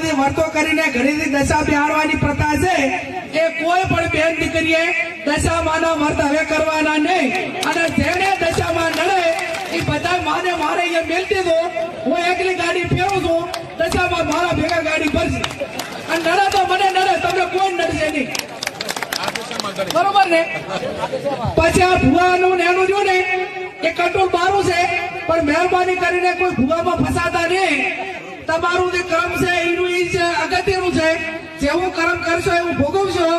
દાદાથી વર્તો કરીને ઘરેથી દશા બિહારવાની પ્રથા છે એ કોઈ પણ બેન દીકરીએ દશામાના વર્ત હવે કરવાના નહીં. અને જેને દશામાં નડે એ બધા માને મારે અહીંયા મેલતી દો. હું એકલી ગાડી ફેરું છું, દશામાં મારા ભેગા ગાડી ભરશે. અને નડે તો મને નડે, તમને કોઈ નડશે નહીં. બરોબર ને? પછી આ ભુવાનું ને એનું જો ને એ કંટ્રોલ બારું છે, પણ મહેરબાની કરીને કોઈ ભુવામાં ફસાતા નહીં. તમારું જે કર્મ છે એનું એ જ અગત્યનું છે. જેવું કર્મ કરશો એવું ભોગવશો.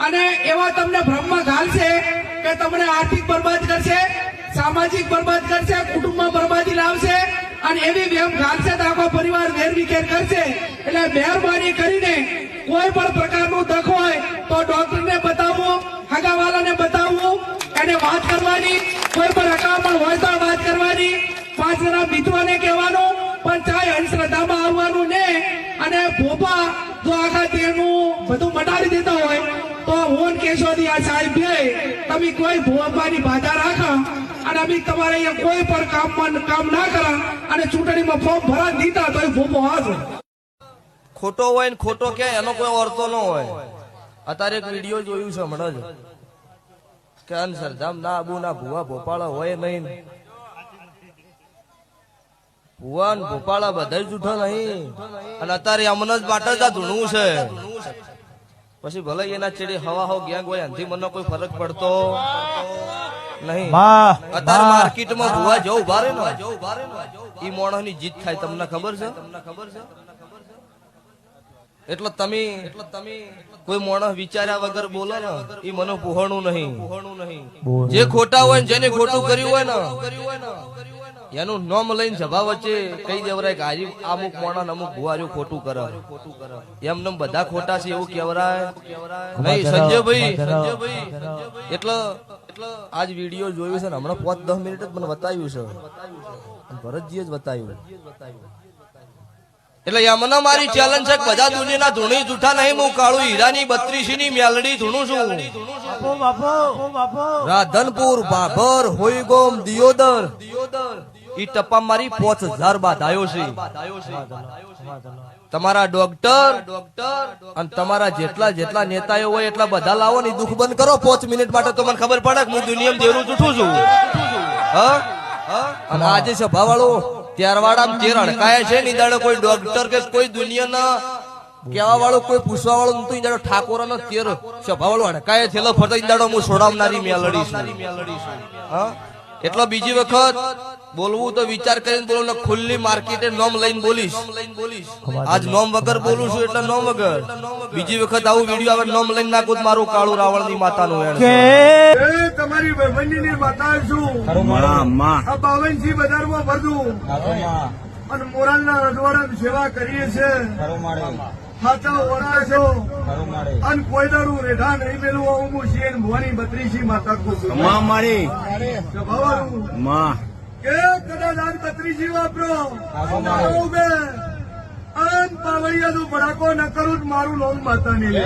અને એવા તમને ભ્રમમાં ઘાલશે કે તમને આર્થિક બરબાદ કરશે, સામાજિક બરબાદ કરશે, કુટુંબમાં બરબાદી લાવશે, અને એવી વેમ ઘાલશે તો આખો પરિવાર વેરવિખેર કરશે. એટલે મહેરબાની કરીને કોઈ પણ પ્રકારનું દખ હોય તો ડોક્ટરને બતાવવું, હગાવાલાને બતાવવું, એને વાત કરવાની. કોઈ પણ અકામણ હોય તો વાત કરવાની. 5 જણા મિત્રોને કહેવાનું, પણ ચાહે અંધશ્રદ્ધામાં આવવાનું ને. અને ભોપા જો આખા દેહનું બધું મટાડી દેતા હોય તો હું કેશોદી આ સાહેબ બે તમે કોઈ ભોપાની બાધા રાખો અને અમે તમારે અહીંયા કોઈ પણ કામ ના કરા અને ચૂંટણીમાં ફોર્મ ભરા દીધા તો એ ભોપો હાજો. ખોટો હોય ને ખોટો કે એનો કોઈ અર્થો ન હોય. અત્યારે એક વિડીયો જોયું છે હમણાં જ કે અંધશ્રદ્ધામ ના આબુ ના ભુવા ભોપાળા હોય નહીં. ભુવા ને ભોપાળા બધા જૂઠો નહીં. અને અત્યારે અમને જ માટે જ આ ધૂણવું છે. પછી ભલે એના ચેડી હવા હો ગેંગ હોય એનાથી મને કોઈ ફરક પડતો નહીં. અત્યારે માર્કેટમાં ભુવા જવું ભારે ને ઈ માણસ ની જીત થાય. તમને ખબર છે? એટલે તમે કોઈ માણસ વિચાર્યા વગર બોલો ને એ મને પુહણું નહીં. જે ખોટા હોય ને જેને ખોટું કર્યું હોય ને એનું નામ લઈને સભા વચ્ચે કઈ દેવરાય કે આજે અમુક માણસ અમુક ભુવાર્યું ખોટું કરે. એમને બધા ખોટા છે એવું કેવરાય નહીં. સંજયભાઈ એટલે આજ વિડીયો જોયું છે ને હમણાં 5-10 મિનિટ જ મને બતાવ્યું છે. ભરતજીએ જ બતાવ્યું. એટલે એમને મારી ચેલેન્જ છે કે બધા દુનિયાના ધૂણી જૂઠા નહીં. હું કાળુ હીરાની 32 ની મેલડી ધૂણું છું. રાધનપુર, ભાભર, હોઈગોમ, દિયોદર ઈ ટપ્પા મારી 5000 બાધાયો છે. તમારા ડોક્ટર અને તમારા જેટલા નેતાઓ હોય એટલા બધા લાવો ને દુઃખ બંધ કરો 5 મિનિટ માટે. તો મને ખબર પડે કે હું દુનિયામાં દેરું જૂઠું છું. અને આજે સભા વાળો ત્યારવાડા તેર અડકાય છે ને દાડો કોઈ ડોક્ટર કે કોઈ દુનિયાના કેવા વાળું કોઈ પૂછવા વાળું નતું. દાડો ઠાકોર નો તેર સભા વાળો અડકાય થયેલો ફરતા દાડો હું છોડાવનારી મેલડી છું. એટલે બીજી વખત બોલવું તો વિચાર કરીને બોલું. ખુલ્લી માર્કેટે નોમ લઈને બોલીશ. આજ નોમ વગર બોલું છું એટલે નોમ વગર. બીજી વખત આવું વિડીયો આવે નોમ લઈને નાખું મારું કાળુ રાવણ ની માતાનું તમારી ભાઈબંધીની માતા છું. 52 બજારમાં ભરતું અને મોરાલના રજવાડા સેવા કરીએ છે. સાચા ઓળખે છો અને કોઈ દાડું રેઢા નહીં મેલું હું છીએ ભવાની 32 માતા છું. કે કદાચ આજ 32 વાપરો અન પાવડિયાનું ભડાકો ન કરું મારું લોન માતા નહીં.